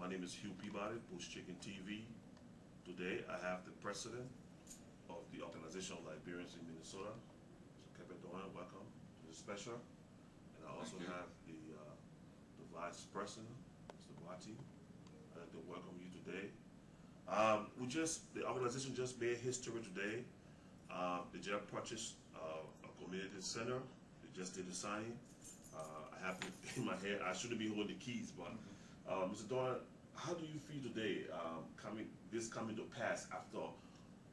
My name is Hugh Peabody, Bush Chicken TV. Today I have the president of the Organization of Liberians in Minnesota, Mr. Kevin Doran. Welcome to the special. And I also have the vice president, Mr. Wati. I'd like to welcome you today. The organization just made history today. They just purchased a community center. They just did the signing. I have it in my head. I shouldn't be holding the keys, but Mr. Doran, how do you feel today coming to pass after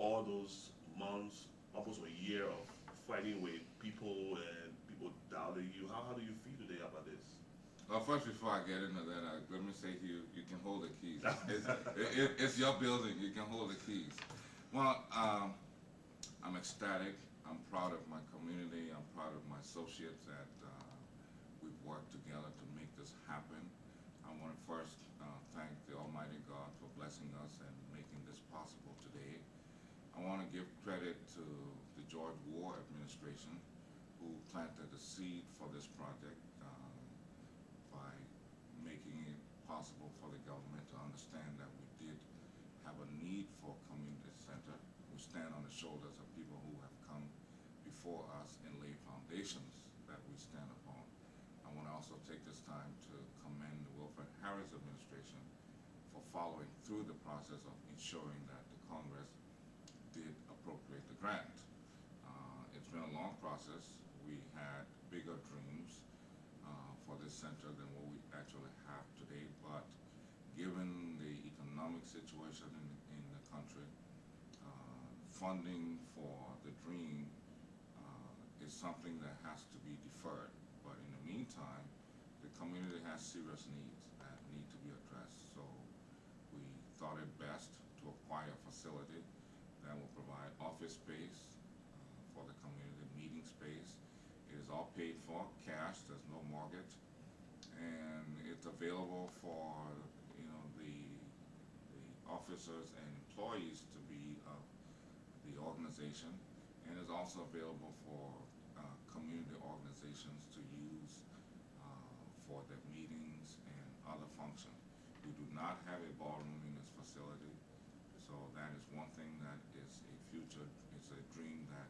all those months, almost a year of fighting with people and people doubting you? How do you feel today about this? Well, first, before I get into that, let me say to you, you can hold the keys. It's your building. You can hold the keys. Well, I'm ecstatic. I'm proud of my community. I'm proud of my associates that we've worked together to make this happen. I want to first thank the Almighty God for blessing us and making this possible today. I want to give credit to the George War administration who planted the seed for this project by making it possible for the government to understand that we did have a need for a community center. We stand on the shoulders of people who have come before us and laid foundations that we stand upon. I want to also take this time to commend the Wilfred Harris administration for following through the process of ensuring that the Congress did appropriate the grant. It's been a long process. We had bigger dreams for this center than what we actually have today, but given the economic situation in the country, funding for the dream is something that has to be deferred. But in the meantime, the community has serious needs that need to be addressed. So we thought it best to acquire a facility that will provide office space for the community, meeting space. It is all paid for, cash, there's no mortgage, and it's available for the officers and employees to be of the organization, and is also available for community organizations to use for their meetings and other functions. We do not have a ballroom in this facility, so that is one thing that is a future, it's a dream that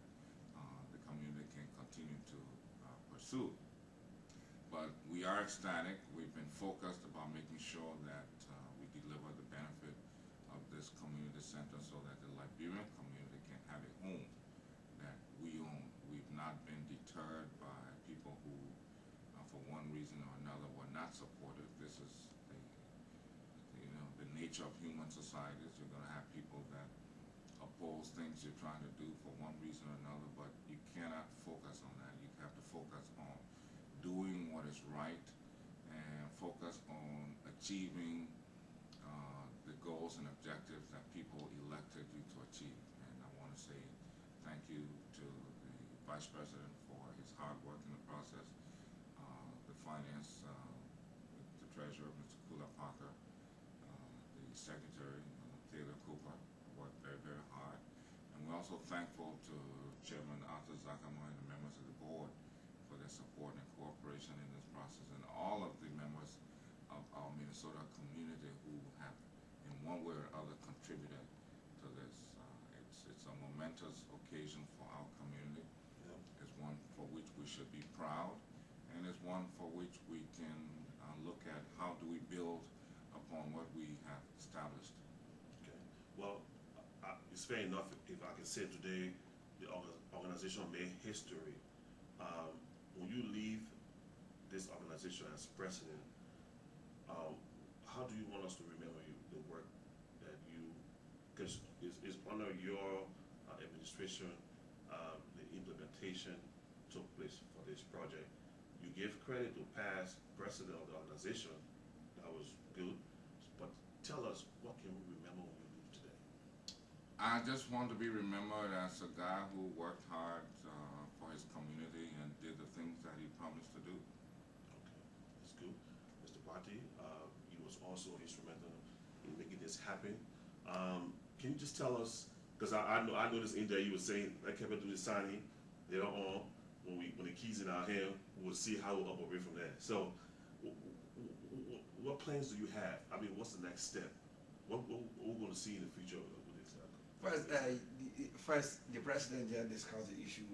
the community can continue to pursue. But we are ecstatic. We've been focused about making sure that we deliver the benefit of this community center so that the Liberian community can have a home that we own. We've not been deterred by people who, for one reason or another, were not supportive. This is the nature of human societies. You're going to have people that oppose things you're trying to do for one reason or another, but you cannot focus on that. You have to focus on doing what is right and focus on achieving the goals and objectives that people elected you to achieve. And I want to say thank you to the Vice President for his hard work in the process, the Finance, the Treasurer, Mr. Kula Parker, the Secretary, Taylor Cooper, worked very, very hard. And we're also thankful to Chairman Arthur Zakama and the members of the board for their support and cooperation in this process, and all of the members of our Minnesota community who have, in one way or other, contributed to this. It's a momentous occasion for our community. Yep. It's one for which we should be proud, and it's one for which we can look at how do we build upon what we have established. Okay. Well, it's fair enough if I can say today the organization made history. When you leave this organization as president, how do you want us to remember you, the work that you, because it's under your administration, the implementation took place for this project. You give credit to past president of the organization. That was good. But tell us, what can we remember when we leave today? I just want to be remembered as a guy who worked hard for his community and did the things that he promised to do. Okay, that's good. Mr. Wati, he was also instrumental in making this happen. Can you just tell us, because I noticed in there you were saying, I kept doing the signing, later on, when the keys in our hand, we'll see how we'll operate from there. So, what plans do you have? I mean, what's the next step? What we're going to see in the future with this? First, the president just discussed the issue.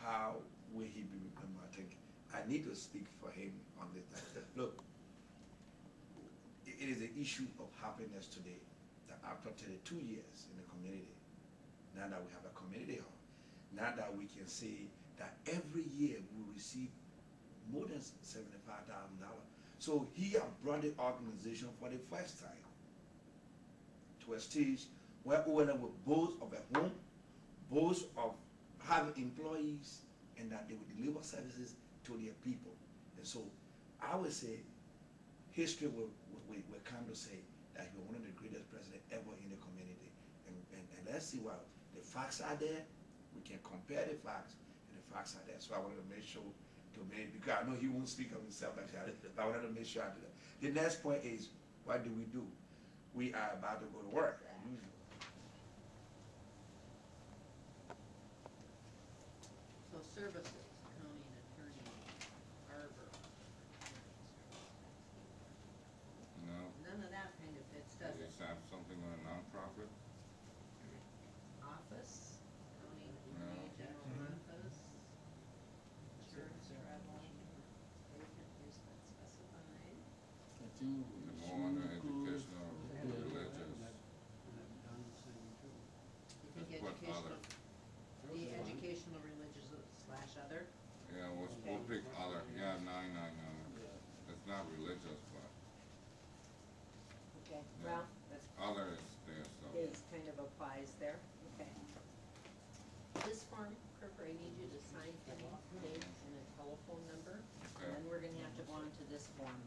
How will he be remembered? I think I need to speak for him on this. Look, it is an issue of happiness today that after 32 years in the community, now that we have a community hall, now that we can say that every year we receive more than $75,000. So he has brought the organization for the first time to a stage where we will boast of a home, boast of having employees, and that they will deliver services to their people. And so I would say history will come to say that he was one of the greatest presidents ever in the community. And let's see what the facts are there. We can compare the facts, and the facts are there. So I wanted to make sure because I know he won't speak of himself like that, but I wanted to make sure I do that. The next point is, what do? We are about to go to work. So services, county and attorney, harbor. No, None of that kind of fits, does does it it? have something on a nonprofit? Office, county No. attorney, general office, insurance, travel, vacant is not specified. I think The more on the educational, religious, You think What other? educational, the educational, religious slash other? yeah, we'll pick other, yeah, no. It's not religious, but Okay, Yeah. well, that's, other is there, so. is kind of applies there, okay. This form, Kirk, I need you to sign for me, name and a telephone number, Okay. and then we're gonna have to go on to this form